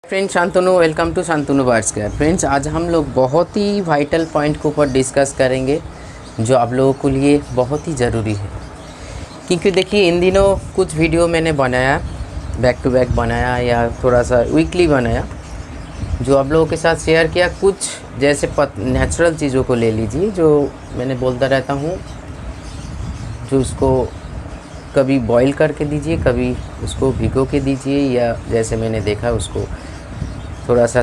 Friends Shantanu, welcome to Shantanu birds care. Friends आज हम लोग बहुत ही वाइटल पॉइंट के ऊपर डिस्कस करेंगे जो आप लोगों के लिए बहुत ही ज़रूरी है। क्योंकि देखिए इन दिनों कुछ वीडियो मैंने बनाया, बैक टू बैक बनाया या थोड़ा सा वीकली बनाया, जो आप लोगों के साथ शेयर किया। कुछ जैसे नेचुरल चीज़ों को ले लीजिए जो मैंने बोलता रहता हूँ, जो उसको कभी बॉईल करके दीजिए, कभी उसको भिगो के दीजिए, या जैसे मैंने देखा उसको थोड़ा सा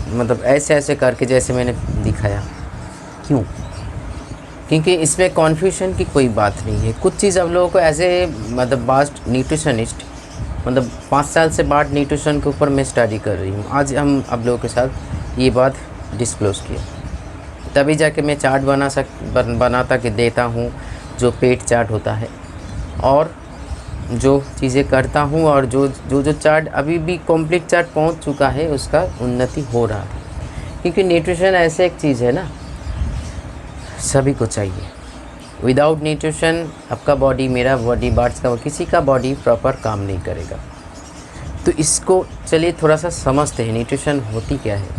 मतलब ऐसे ऐसे करके जैसे मैंने दिखाया। क्यों? क्योंकि इसमें कन्फ्यूजन की कोई बात नहीं है। कुछ चीज़ आप लोगों को ऐसे मतलब बास्ट न्यूट्रिशनिस्ट, मतलब 5 साल से बार्ड न्यूट्रिशन के ऊपर मैं स्टडी कर रही हूँ। आज हम आप लोगों के साथ ये बात डिस्क्लोज़ किया, तभी जाके मैं चार्ट बनाता कि देता हूँ, जो पेट चार्ट होता है और जो चीज़ें करता हूँ, और जो चार्ट अभी भी कंप्लीट चार्ट पहुँच चुका है उसका उन्नति हो रहा है। क्योंकि न्यूट्रिशन ऐसे एक चीज़ है ना, सभी को चाहिए। विदाउट न्यूट्रिशन आपका बॉडी, मेरा बॉडी, बार्ड्स का, किसी का बॉडी प्रॉपर काम नहीं करेगा। तो इसको चलिए थोड़ा सा समझते हैं, न्यूट्रिशन होती क्या है।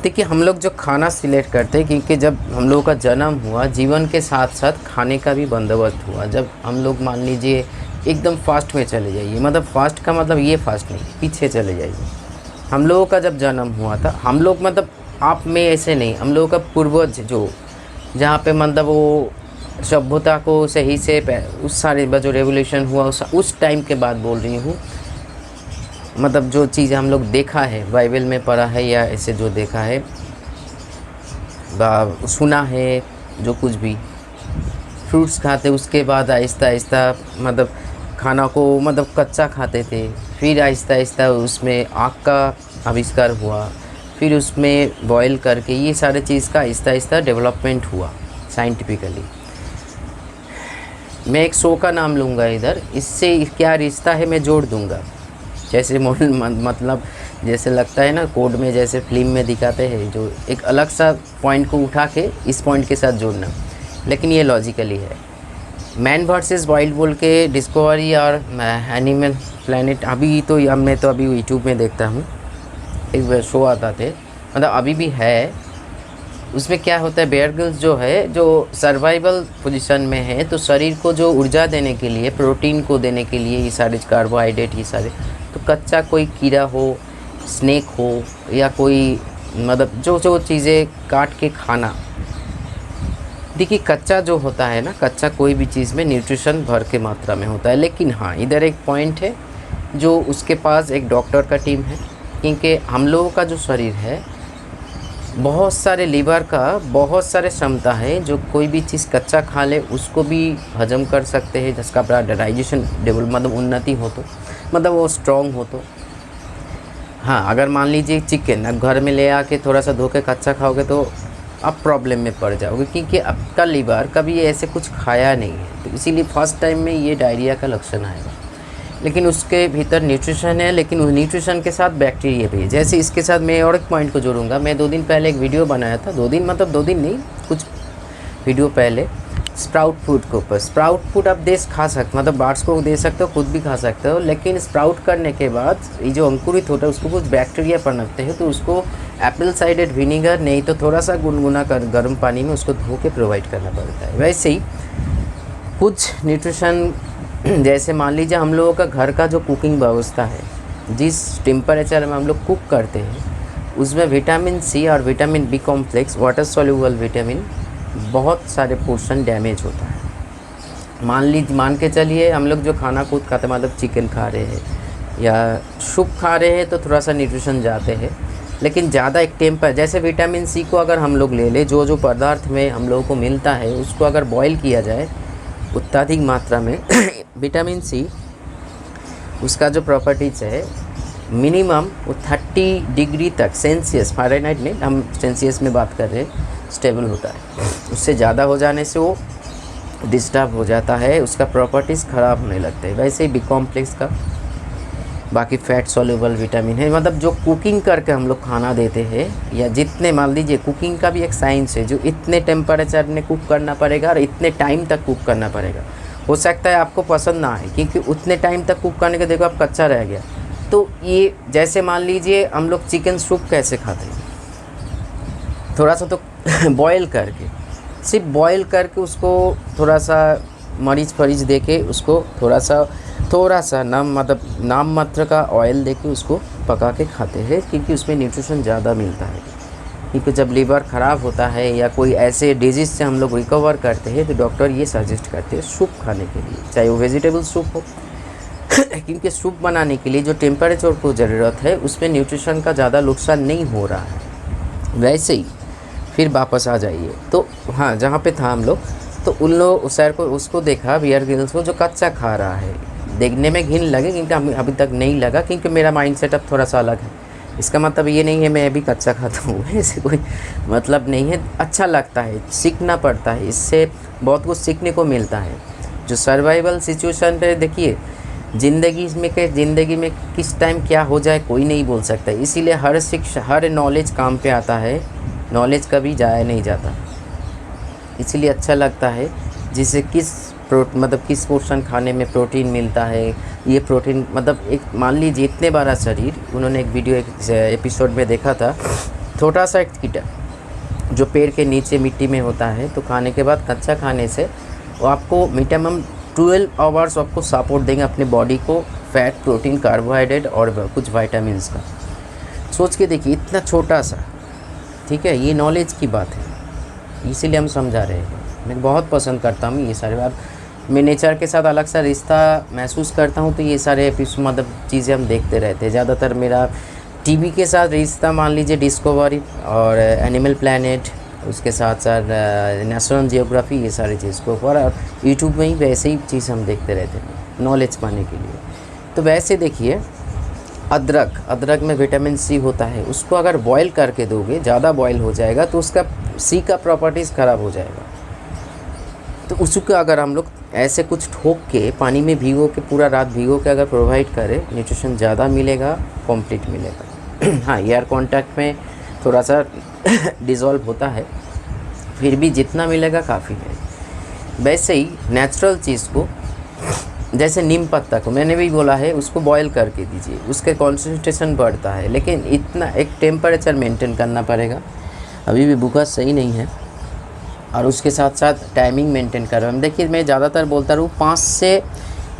देखिए हम लोग जो खाना सिलेक्ट करते हैं, क्योंकि जब हम लोगों का जन्म हुआ, जीवन के साथ साथ खाने का भी बंदोबस्त हुआ। जब हम लोग मान लीजिए एकदम फास्ट में चले जाइए, मतलब फास्ट का मतलब ये फास्ट नहीं, पीछे चले जाइए। हम लोगों का जब जन्म हुआ था, हम लोग मतलब आप में ऐसे नहीं, हम लोगों का पूर्वज जो जहाँ पे मतलब वो सभ्यता को सही से उस सारे जो रेवोल्यूशन हुआ उस टाइम के बाद बोल रही हूँ। मतलब जो चीज़ हम लोग देखा है, बाइबल में पढ़ा है या ऐसे जो देखा है, सुना है, जो कुछ भी फ्रूट्स खाते, उसके बाद आहिस्ता आहिस्ता मतलब खाना को मतलब कच्चा खाते थे, फिर आहिस्ता आहिस्ता उसमें आग का आविष्कार हुआ, फिर उसमें बॉईल करके ये सारे चीज़ का आहिस्ता आहिस्ता डेवलपमेंट हुआ साइंटिफिकली। मैं एक शो का नाम लूँगा इधर, इससे क्या रिश्ता है मैं जोड़ दूँगा। जैसे मतलब जैसे लगता है ना कोड में, जैसे फिल्म में दिखाते हैं, जो एक अलग सा पॉइंट को उठा के इस पॉइंट के साथ जोड़ना, लेकिन ये लॉजिकली है। मैन वर्सेस वाइल्ड बोल के डिस्कवरी और एनिमल प्लेनेट, अभी तो मैं तो अभी यूट्यूब में देखता हूँ, एक शो आता थे, मतलब अभी भी है। उसमें क्या होता है, बेयर ग्रिल्स जो है, जो सर्वाइवल पोजीशन में है, तो शरीर को जो ऊर्जा देने के लिए, प्रोटीन को देने के लिए, ये सारे कार्बोहाइड्रेट, ये सारे, तो कच्चा कोई कीड़ा हो, स्नेक हो, या कोई मतलब जो चीज़ें काट के खाना। देखिए कच्चा जो होता है ना, कच्चा कोई भी चीज़ में न्यूट्रिशन भर के मात्रा में होता है। लेकिन हाँ, इधर एक पॉइंट है, जो उसके पास एक डॉक्टर का टीम है। क्योंकि हम लोगों का जो शरीर है, बहुत सारे लीवर का बहुत सारे क्षमता है, जो कोई भी चीज़ कच्चा खा ले उसको भी हजम कर सकते हैं, जिसका बड़ा डाइजेशन डेवलप मतलब उन्नति हो, तो मतलब वो स्ट्रॉन्ग हो। तो हाँ, अगर मान लीजिए चिकन अब घर में ले आके थोड़ा सा धो के कच्चा खाओगे तो आप प्रॉब्लम में पड़ जाओगे, क्योंकि आपका लीवर कभी ऐसे कुछ खाया नहीं है, तो इसीलिए फर्स्ट टाइम में ये डायरिया का लक्षण आएगा। लेकिन उसके भीतर न्यूट्रिशन है, लेकिन उस न्यूट्रिशन के साथ बैक्टीरिया भी है। जैसे इसके साथ मैं और एक पॉइंट को जोड़ूंगा। मैं 2 दिन पहले एक वीडियो बनाया था, 2 दिन मतलब 2 दिन नहीं, कुछ वीडियो पहले, स्प्राउट फूड के ऊपर। स्प्राउट फूड आप खा सकते, मतलब बार्ड्स को दे सकते हो, खुद भी खा सकते हो, लेकिन स्प्राउट करने के बाद ये जो अंकुरित होता है उसको कुछ बैक्टीरिया पनपते हैं, तो उसको एप्पल साइडेड विनीगर नहीं तो थोड़ा सा गुनगुना कर गर्म पानी में उसको धो के प्रोवाइड करना पड़ता है। वैसे ही कुछ न्यूट्रिशन, जैसे मान लीजिए हम लोगों का घर का जो कुकिंग व्यवस्था है, जिस टेम्परेचर में हम लोग कुक करते हैं, उसमें विटामिन सी और vitamin B complex, water soluble vitamin, बहुत सारे पोर्शन डैमेज होता है। मान के चलिए हम लोग जो खाना खुद खाते, मतलब चिकन खा रहे हैं या सूप खा रहे हैं, तो थोड़ा सा न्यूट्रिशन जाते हैं। लेकिन ज़्यादा एक जैसे विटामिन सी को अगर हम लोग ले लें, जो पदार्थ में हम लोगों को मिलता है, उसको अगर बॉईल किया जाए अत्यधिक मात्रा में विटामिन सी, उसका जो प्रॉपर्टीज़ है मिनिमम वो 30 डिग्री तक सेल्सियस, फ़ारेनहाइट नहीं, हम सेल्सियस में बात कर रहे हैं, स्टेबल होता है। उससे ज़्यादा हो जाने से वो डिस्टर्ब हो जाता है, उसका प्रॉपर्टीज़ ख़राब होने लगते हैं। वैसे ही बी कॉम्प्लेक्स का बाकी फैट सॉल्युबल विटामिन है, मतलब जो कुकिंग करके हम लोग खाना देते हैं, या जितने मान लीजिए कुकिंग का भी एक साइंस है, जो इतने टेम्परेचर में कुक करना पड़ेगा और इतने टाइम तक कुक करना पड़ेगा। हो सकता है आपको पसंद ना आए, क्योंकि उतने टाइम तक कुक करने के देखो आप कच्चा रह गया, तो तो ये जैसे मान लीजिए हम लोग चिकन सूप कैसे खाते हैं, थोड़ा सा तो बॉयल करके, सिर्फ बॉयल करके उसको थोड़ा सा मरीच फरीच दे के उसको थोड़ा सा नाम मात्र का ऑयल दे के उसको पका के खाते हैं, क्योंकि उसमें न्यूट्रिशन ज़्यादा मिलता है। क्योंकि जब लीवर ख़राब होता है या कोई ऐसे डिजीज़ से हम लोग रिकवर करते हैं तो डॉक्टर ये सजेस्ट करते हैं सूप खाने के लिए, चाहे वो वेजिटेबल सूप हो क्योंकि सूप बनाने के लिए जो टेम्परेचर को ज़रूरत है उसमें न्यूट्रिशन का ज़्यादा नुकसान नहीं हो रहा है। वैसे ही फिर वापस आ जाइए, तो हाँ जहाँ पे था हम लोग, तो उन लोग उस सर को उसको देखा बियर ग्रिल्स को जो कच्चा खा रहा है। देखने में घिन लगे क्योंकि अभी तक नहीं लगा, क्योंकि मेरा माइंड सेटअप थोड़ा सा अलग है। इसका मतलब ये नहीं है मैं अभी कच्चा खाता हूँ, ऐसे कोई मतलब नहीं है। अच्छा लगता है, सीखना पड़ता है, इससे बहुत कुछ सीखने को मिलता है। जो सर्वाइवल सिचुएशन पे देखिए, ज़िंदगी में किस टाइम क्या हो जाए कोई नहीं बोल सकता, इसीलिए हर नॉलेज काम पे आता है। नॉलेज कभी जाया नहीं जाता, इसीलिए अच्छा लगता है जिसे किस पोर्शन खाने में प्रोटीन मिलता है। ये प्रोटीन मतलब एक मान लीजिए इतने बड़ा शरीर, उन्होंने एक वीडियो एपिसोड में देखा था, छोटा सा एक कीटा जो पेड़ के नीचे मिट्टी में होता है, तो खाने के बाद कच्चा खाने से वो आपको मिनिमम 12 आवर्स आपको सपोर्ट देंगे अपने बॉडी को, फैट, प्रोटीन, कार्बोहाइड्रेट और कुछ विटामिन्स का। सोच के देखिए इतना छोटा सा, ठीक है, ये नॉलेज की बात है, इसीलिए हम समझा रहे हैं। मैं बहुत पसंद करता हूँ ये सारे बात, मैं नेचर के साथ अलग सा रिश्ता महसूस करता हूँ, तो ये सारे एपिसोड मतलब चीज़ें हम देखते रहते हैं। ज़्यादातर मेरा टीवी के साथ रिश्ता मान लीजिए डिस्कवरी और एनिमल प्लैनेट, उसके साथ साथ नेशनल जियोग्राफी, ये सारी चीज़ को, और यूट्यूब में ही वैसे ही चीज़ हम देखते रहते हैं नॉलेज पाने के लिए। तो वैसे देखिए अदरक में विटामिन सी होता है, उसको अगर बॉयल करके दोगे, ज़्यादा बॉयल हो जाएगा तो उसका सी का प्रॉपर्टीज़ ख़राब हो जाएगा। तो उसको अगर हम लोग ऐसे कुछ ठोक के पानी में भिगो के पूरा रात भिगो के अगर प्रोवाइड करें, न्यूट्रिशन ज़्यादा मिलेगा, कंप्लीट मिलेगा। हाँ, एयर कांटेक्ट में थोड़ा सा डिज़ोल्व होता है, फिर भी जितना मिलेगा काफ़ी है। वैसे ही नेचुरल चीज़ को, जैसे नीम पत्ता को मैंने भी बोला है, उसको बॉयल करके दीजिए, उसके कॉन्सेंट्रेशन बढ़ता है, लेकिन इतना एक टेम्परेचर मेंटेन करना पड़ेगा। अभी भी भूखा सही नहीं है, और उसके साथ साथ टाइमिंग मेंटेन कर रहा हूँ। देखिए मैं ज़्यादातर बोलता रहूँ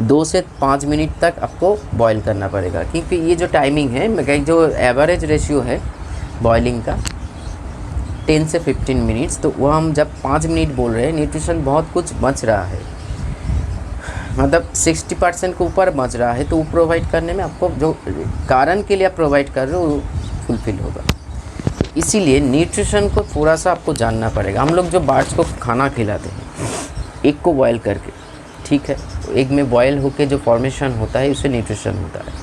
2 से 5 मिनट तक आपको बॉयल करना पड़ेगा, क्योंकि ये जो टाइमिंग है, मैं जो एवरेज रेशियो है बॉयलिंग का 10 से 15 मिनट्स, तो वो हम जब 5 मिनट बोल रहे हैं, न्यूट्रिशन बहुत कुछ बच रहा है, मतलब 60% के ऊपर बच रहा है, तो वो प्रोवाइड करने में आपको जो कारण के लिए आप प्रोवाइड कर रहे हो वो फुलफिल होगा। इसीलिए न्यूट्रिशन को थोड़ा सा आपको जानना पड़ेगा। हम लोग जो बर्ड्स को खाना खिलाते हैं, एग को बॉयल करके, ठीक है, एग में बॉयल होके जो फॉर्मेशन होता है उससे न्यूट्रिशन होता है।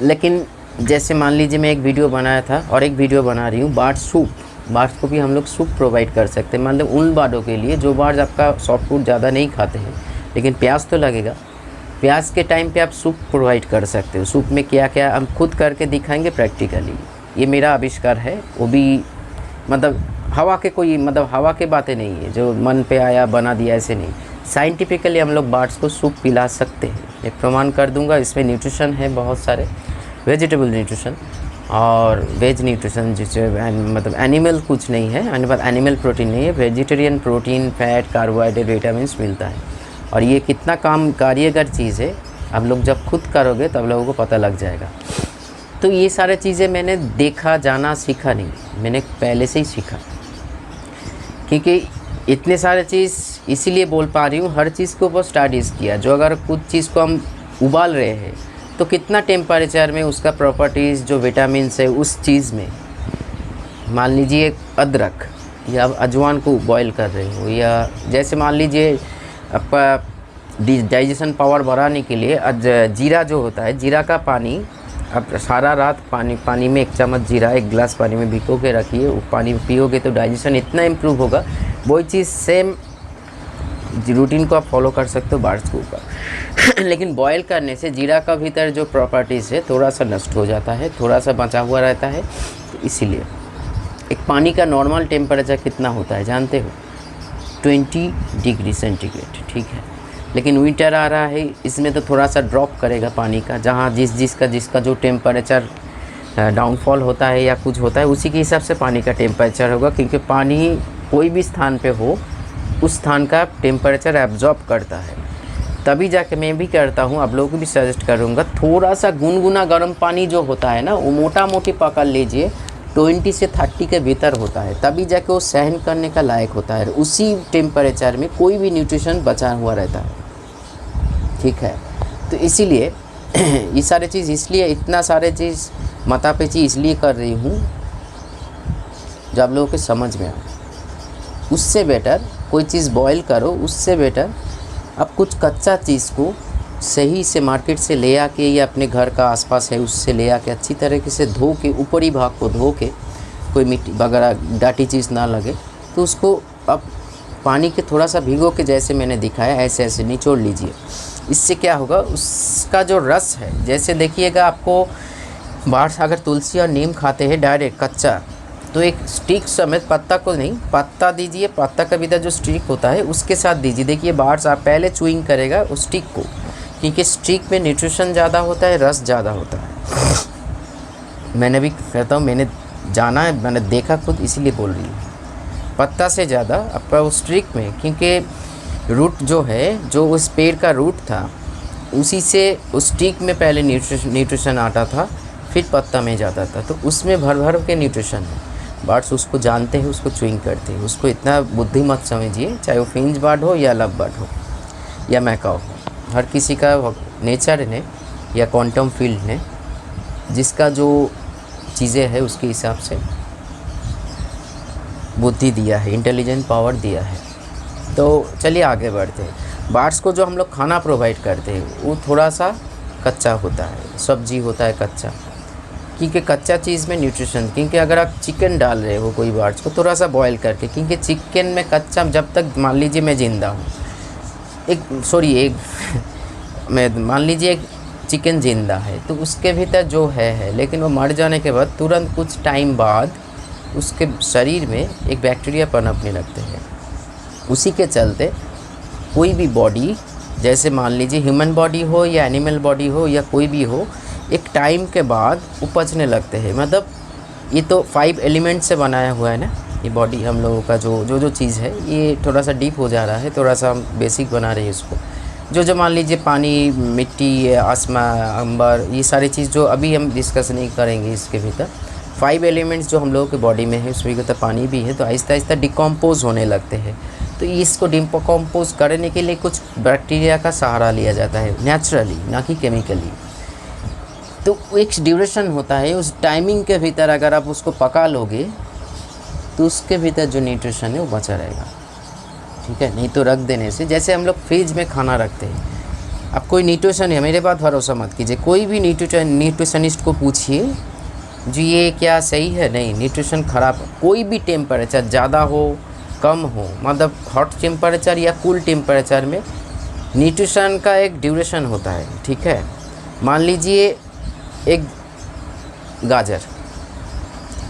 लेकिन जैसे मान लीजिए मैं एक वीडियो बनाया था और एक वीडियो बना रही हूँ बर्ड सूप, बर्ड्स को भी हम लोग सूप प्रोवाइड कर सकते हैं। मतलब उन बर्डों के लिए जो बर्ड्स आपका सॉफ्ट फूड ज़्यादा नहीं खाते हैं, लेकिन प्याज तो लगेगा, प्याज के टाइम पे आप सूप प्रोवाइड कर सकते हो। सूप में क्या क्या हम खुद करके दिखाएंगे प्रैक्टिकली, ये मेरा आविष्कार है, वो भी मतलब हवा के बातें नहीं है जो मन पे आया बना दिया, ऐसे नहीं। साइंटिफिकली हम लोग बर्ड्स को सूप पिला सकते हैं, एक प्रमाण कर दूंगा। इसमें न्यूट्रिशन है बहुत सारे, वेजिटेबल न्यूट्रिशन और वेज न्यूट्रिशन, जिससे मतलब एनिमल कुछ नहीं है, एनिमल प्रोटीन नहीं है, vegetarian protein, fat, carbohydrate, vitamins मिलता है। और ये कितना काम कार्यगर चीज़ है, आप लोग जब खुद करोगे तब लोगों को पता लग जाएगा। तो ये सारे चीज़ें मैंने देखा, जाना, सीखा नहीं, मैंने पहले से ही सीखा, क्योंकि इतने सारे चीज़ इसीलिए बोल पा रही हूँ, हर चीज़ के ऊपर स्टडीज़ किया। जो अगर कुछ चीज़ को हम उबाल रहे हैं तो कितना टेम्परेचर में उसका प्रॉपर्टीज़, जो विटामिन्स है उस चीज़ में, मान लीजिए अदरक या अजवाइन को बॉईल कर रहे हो, या जैसे मान लीजिए आपका डाइजेशन पावर बढ़ाने के लिए जीरा जो होता है, जीरा का पानी आप सारा रात पानी में 1 चम्मच जीरा 1 गिलास पानी में भिगो के रखिए, वो पानी पियोगे तो डाइजेशन इतना इम्प्रूव होगा। वही चीज़ सेम रूटीन को आप फॉलो कर सकते हो बर्ड्स के ऊपर। लेकिन बॉयल करने से जीरा का भीतर जो प्रॉपर्टीज़ है थोड़ा सा नष्ट हो जाता है, थोड़ा सा बचा हुआ रहता है। तो इसीलिए एक पानी का नॉर्मल टेम्परेचर कितना होता है जानते हो? 20 डिग्री सेंटीग्रेड, ठीक है। लेकिन विंटर आ रहा है, इसमें तो थोड़ा सा ड्रॉप करेगा पानी का, जहाँ जिसका जो टेम्परेचर डाउनफॉल होता है या कुछ होता है उसी के हिसाब से पानी का टेम्परेचर होगा, क्योंकि पानी कोई भी स्थान पे हो उस स्थान का टेम्परेचर एब्जॉर्ब करता है। तभी जाके मैं भी करता हूँ, आप लोगों को भी सजेस्ट करूँगा, थोड़ा सा गुनगुना गर्म पानी जो होता है ना वो मोटा मोटी पकड़ लीजिए, 20 से 30 के भीतर होता है, तभी जाके वो सहन करने का लायक होता है। उसी टेम्परेचर में कोई भी न्यूट्रिशन बचा हुआ रहता है, ठीक है। तो इसीलिए ये सारे चीज़, इसलिए इतना सारे चीज़ मातापेची इसलिए कर रही हूँ जो आप लोगों के समझ में आए। उससे बेटर कोई चीज़ बॉयल करो, उससे बेटर आप कुछ कच्चा चीज़ को सही से मार्केट से ले आके या अपने घर का आसपास है उससे ले आके अच्छी तरीके से धो के, ऊपरी भाग को धो के, कोई मिट्टी वगैरह डाटी चीज़ ना लगे, तो उसको आप पानी के थोड़ा सा भिगो के, जैसे मैंने दिखाया ऐसे ऐसे निचोड़ लीजिए। इससे क्या होगा, उसका जो रस है, जैसे देखिएगा आपको बाहर अगर तुलसी और नीम खाते हैं डायरेक्ट कच्चा, तो एक स्टिक समेत, पत्ता को नहीं, पत्ता दीजिए, पत्ता का भीतर जो स्टिक होता है उसके साथ दीजिए। देखिए बाहर से आप पहले चुइंग करेगा उस स्टिक को, क्योंकि स्टिक में न्यूट्रिशन ज़्यादा होता है, रस ज़्यादा होता है। मैंने भी कहता हूँ, मैंने जाना है, मैंने देखा खुद, इसीलिए बोल रही हूँ। पत्ता से ज़्यादा आपका उस स्टिक में, क्योंकि रूट जो है, जो उस पेड़ का रूट था, उसी से उस स्टिक में पहले न्यूट्रिशन आता था, फिर पत्ता में जाता था, तो उसमें भर भर के न्यूट्रिशन है। बर्ड्स उसको जानते हैं, उसको चुइंग करते हैं, उसको इतना बुद्धि मत समझिए, चाहे वो फिंच बर्ड हो या लव बर्ड हो या मैकाओ हो। हर किसी का नेचर ने या क्वांटम फील्ड ने जिसका जो चीज़ें है उसके हिसाब से बुद्धि दिया है, इंटेलिजेंट पावर दिया है। तो चलिए आगे बढ़ते हैं। बर्ड्स को जो हम लोग खाना प्रोवाइड करते हैं वो थोड़ा सा कच्चा होता है, सब्जी होता है कच्चा, क्योंकि कच्चा चीज़ में न्यूट्रिशन, क्योंकि अगर आप चिकन डाल रहे हो कोई बर्ड्स को थोड़ा सा बॉयल करके, क्योंकि चिकन में कच्चा, जब तक मान लीजिए मैं ज़िंदा हूँ, मैं मान लीजिए एक चिकन ज़िंदा है, तो उसके भीतर जो है, लेकिन वो मर जाने के बाद तुरंत कुछ टाइम बाद उसके शरीर में एक बैक्टीरिया पनपने लगते हैं। उसी के चलते कोई भी बॉडी, जैसे मान लीजिए ह्यूमन बॉडी हो या एनिमल बॉडी हो या कोई भी हो, एक टाइम के बाद उपजने लगते हैं। मतलब ये तो 5 एलिमेंट से बनाया हुआ है ना ये बॉडी, हम लोगों का जो चीज़ है, ये थोड़ा सा डीप हो जा रहा है, थोड़ा सा हम बेसिक बना रहे हैं इसको। जो मान लीजिए पानी, मिट्टी, आसमान, अंबर, ये सारी चीज़ जो अभी हम डिस्कस नहीं करेंगे, इसके भीतर 5 एलिमेंट्स जो हम लोगों के बॉडी में है, उसमें भीतर पानी भी है, तो आहिस्ता आहिस्ता डिकम्पोज होने लगते हैं। तो इसको डिकम्पोज करने के लिए कुछ बैक्टीरिया का सहारा लिया जाता है, नेचुरली, ना कि केमिकली। तो एक ड्यूरेशन होता है, उस टाइमिंग के भीतर अगर आप उसको पका लोगे तो उसके भीतर जो न्यूट्रिशन है वो बचा रहेगा, ठीक है। नहीं तो रख देने से, जैसे हम लोग फ्रिज में खाना रखते हैं, अब कोई न्यूट्रिशन है, मेरे बात भरोसा मत कीजिए, कोई भी न्यूट्रिशनिस्ट को पूछिए जी ये क्या सही है, नहीं, न्यूट्रिशन ख़राब। कोई भी टेम्परेचर ज़्यादा हो कम हो, मतलब हॉट टेम्परेचर या कूल टेम्परेचर में न्यूट्रिशन का एक ड्यूरेशन होता है, ठीक है। मान लीजिए एक गाजर,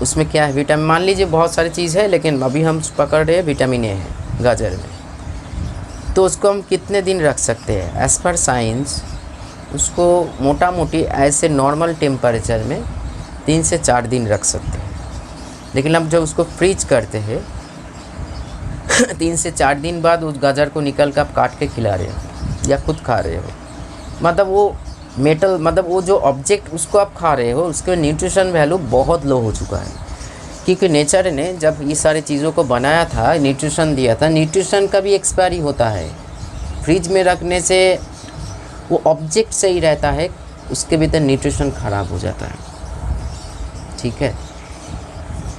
उसमें क्या है, विटामिन, मान लीजिए बहुत सारी चीज़ है, लेकिन अभी हम पकड़ रहे हैं विटामिन ए है गाजर में, तो उसको हम कितने दिन रख सकते हैं? एज़ पर साइंस उसको मोटा मोटी ऐसे नॉर्मल टेम्परेचर में 3 से 4 दिन रख सकते हैं। लेकिन अब जब उसको फ्रीज करते हैं 3 से 4 दिन बाद उस गाजर को निकल कर आप काट के खिला रहे हो या खुद खा रहे हो, मतलब वो मेटल, मतलब वो जो ऑब्जेक्ट उसको आप खा रहे हो, उसके न्यूट्रिशन वैल्यू बहुत लो हो चुका है। क्योंकि नेचर ने जब ये सारी चीज़ों को बनाया था, न्यूट्रिशन दिया था, न्यूट्रिशन का भी एक्सपायरी होता है। फ्रिज में रखने से वो ऑब्जेक्ट सही रहता है, उसके भीतर न्यूट्रिशन ख़राब हो जाता है, ठीक है।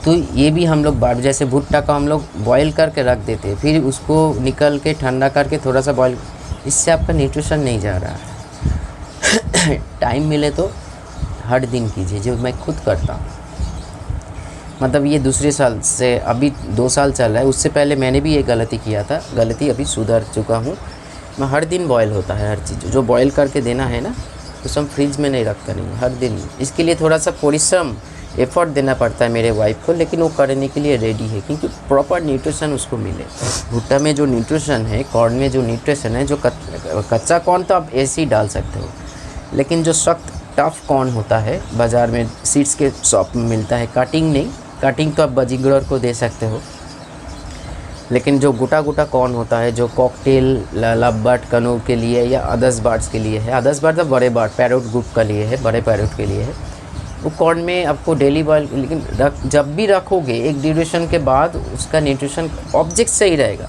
तो ये भी हम लोग बार, जैसे भुट्टा का हम लोग बॉयल करके रख देते हैं, फिर उसको निकल के ठंडा करके थोड़ा सा बॉयल, इससे आपका न्यूट्रिशन नहीं जा रहा है। टाइम मिले तो हर दिन कीजिए, जो मैं खुद करता हूँ। मतलब ये दूसरे साल से, अभी 2 साल चल रहा है, उससे पहले मैंने भी ये गलती किया था, गलती अभी सुधर चुका हूँ। मैं हर दिन बॉयल होता है, हर चीज़ जो बॉयल करके देना है ना, तो सब फ्रिज में नहीं रखता, नहीं, हर दिन। इसके लिए थोड़ा सा परिश्रम, एफ़र्ट देना पड़ता है मेरे वाइफ को, लेकिन वो करने के लिए रेडी है क्योंकि प्रॉपर न्यूट्रिशन उसको मिले। भुट्टा में जो न्यूट्रिशन है, कॉर्न में जो न्यूट्रिशन है, जो कच्चा कॉर्न तो आप ऐसे ही डाल सकते हो, लेकिन जो सख्त टफ कॉर्न होता है बाज़ार में सीड्स के शॉप में मिलता है, कटिंग नहीं, कटिंग तो आप बाजीगर को दे सकते हो, लेकिन जो गोटा गोटा कॉर्न होता है जो कॉकटेल, लव बर्ड, कनूर के लिए या अदर्स बर्ड्स के लिए है, अदर्स बर्ड तो बड़े बर्ड पैरोट ग्रुप के लिए है, बड़े पैरोट के लिए है, वो कॉर्न में आपको डेली बॉयल, लेकिन जब भी रखोगे एक ड्यूरेशन के बाद उसका न्यूट्रिशन ऑब्जेक्ट सही रहेगा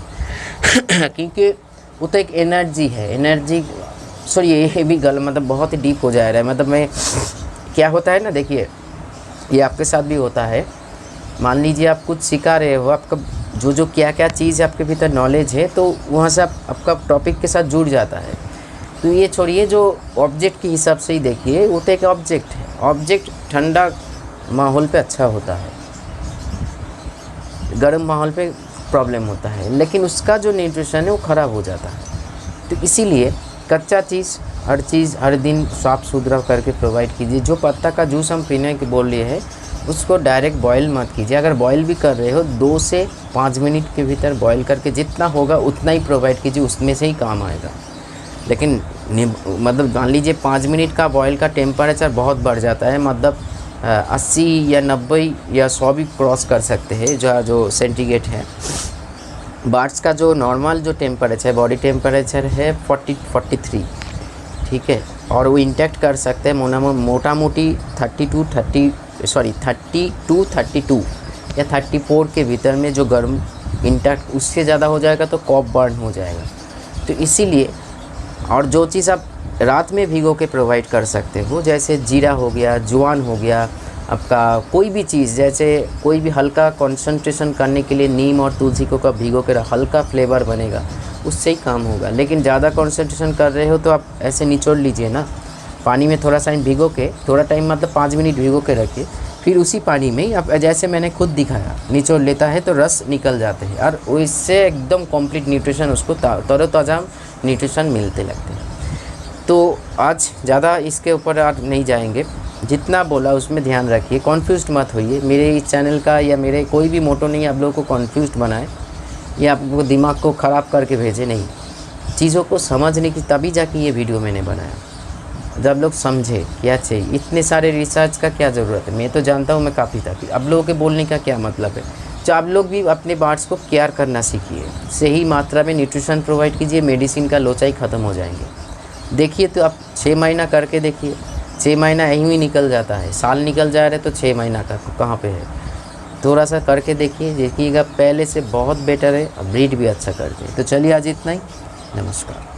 क्योंकि वो तो एक एनर्जी है, एनर्जी सॉरी ये भी गल मतलब बहुत ही डीप हो जा रहा है, मतलब मैं क्या होता है ना, देखिए ये आपके साथ भी होता है। मान लीजिए आप कुछ सिखा रहे हो, आपका जो क्या क्या चीज़ आपके भीतर नॉलेज है तो वहाँ से आपका टॉपिक के साथ जुड़ जाता है। तो ये छोड़िए, जो ऑब्जेक्ट के हिसाब से ही देखिए, वो तो एक ऑब्जेक्ट है, ऑब्जेक्ट ठंडा माहौल पे अच्छा होता है, गर्म माहौल पे प्रॉब्लम होता है, लेकिन उसका जो न्यूट्रिशन है वो ख़राब हो जाता है। तो इसीलिए कच्चा चीज़ हर दिन साफ़ सुथरा करके प्रोवाइड कीजिए। जो पत्ता का जूस हम पीने की बोल रहे हैं उसको डायरेक्ट बॉयल मत कीजिए, अगर बॉयल भी कर रहे हो 2 से 5 मिनट के भीतर बॉयल करके जितना होगा उतना ही प्रोवाइड कीजिए, उसमें से ही काम आएगा। लेकिन मतलब मान लीजिए 5 मिनट का बॉयल का टेम्परेचर बहुत बढ़ जाता है, मतलब 80 या 90 या 100 भी क्रॉस कर सकते हैं जो सेंटीग्रेड है। बर्ड्स का जो नॉर्मल जो टेम्परेचर है, बॉडी टेम्परेचर है 43, ठीक है, और वो इंटैक्ट कर सकते हैं मोटा मोटी 32 या 34 के भीतर में जो गर्म इंटैक्ट, उससे ज़्यादा हो जाएगा तो कॉप बर्न हो जाएगा। तो इसीलिए, और जो चीज़ आप रात में भिगो के प्रोवाइड कर सकते हो, जैसे जीरा हो गया, ज्वाइन हो गया, आपका कोई भी चीज़, जैसे कोई भी हल्का कंसंट्रेशन करने के लिए नीम और तुलसी को कब भिगो के हल्का फ्लेवर बनेगा, उससे ही काम होगा। लेकिन ज़्यादा कंसंट्रेशन कर रहे हो तो आप ऐसे निचोड़ लीजिए ना, पानी में थोड़ा सा भिगो के, थोड़ा टाइम मतलब 5 मिनट भिगो के रखिए, फिर उसी पानी में ही आप जैसे मैंने खुद दिखाया निचोड़ लेता है तो रस निकल जाते हैं, और वो इससे एकदम कंप्लीट न्यूट्रिशन उसको तरोताज़ा न्यूट्रिशन मिलते लगते हैं। तो आज ज़्यादा इसके ऊपर आज नहीं जाएंगे, जितना बोला उसमें ध्यान रखिए, कॉन्फ्यूज़ मत होइए। मेरे इस चैनल का या मेरे कोई भी मोटो नहीं आप लोगों को कॉन्फ्यूज़ बनाए या आपको दिमाग को ख़राब करके भेजे, नहीं, चीज़ों को समझने की तभी जाके ये वीडियो मैंने बनाया, जब लोग समझे क्या चाहिए। इतने सारे रिसर्च का क्या ज़रूरत है, मैं तो जानता हूँ, मैं काफ़ी था, अब लोगों के बोलने का क्या मतलब है। तो आप लोग भी अपने बर्ड्स को केयर करना सीखिए, सही मात्रा में न्यूट्रिशन प्रोवाइड कीजिए, मेडिसिन का लोचा ही ख़त्म हो जाएंगे। देखिए तो आप 6 महीना करके देखिए, 6 महीना यहीं ही निकल जाता है, साल निकल जा रहे तो 6 महीना का कहाँ पे है। थोड़ा सा करके देखिएगा, पहले से बहुत बेटर है, ब्रीड भी अच्छा करते हैं। तो चलिए आज इतना ही, नमस्कार।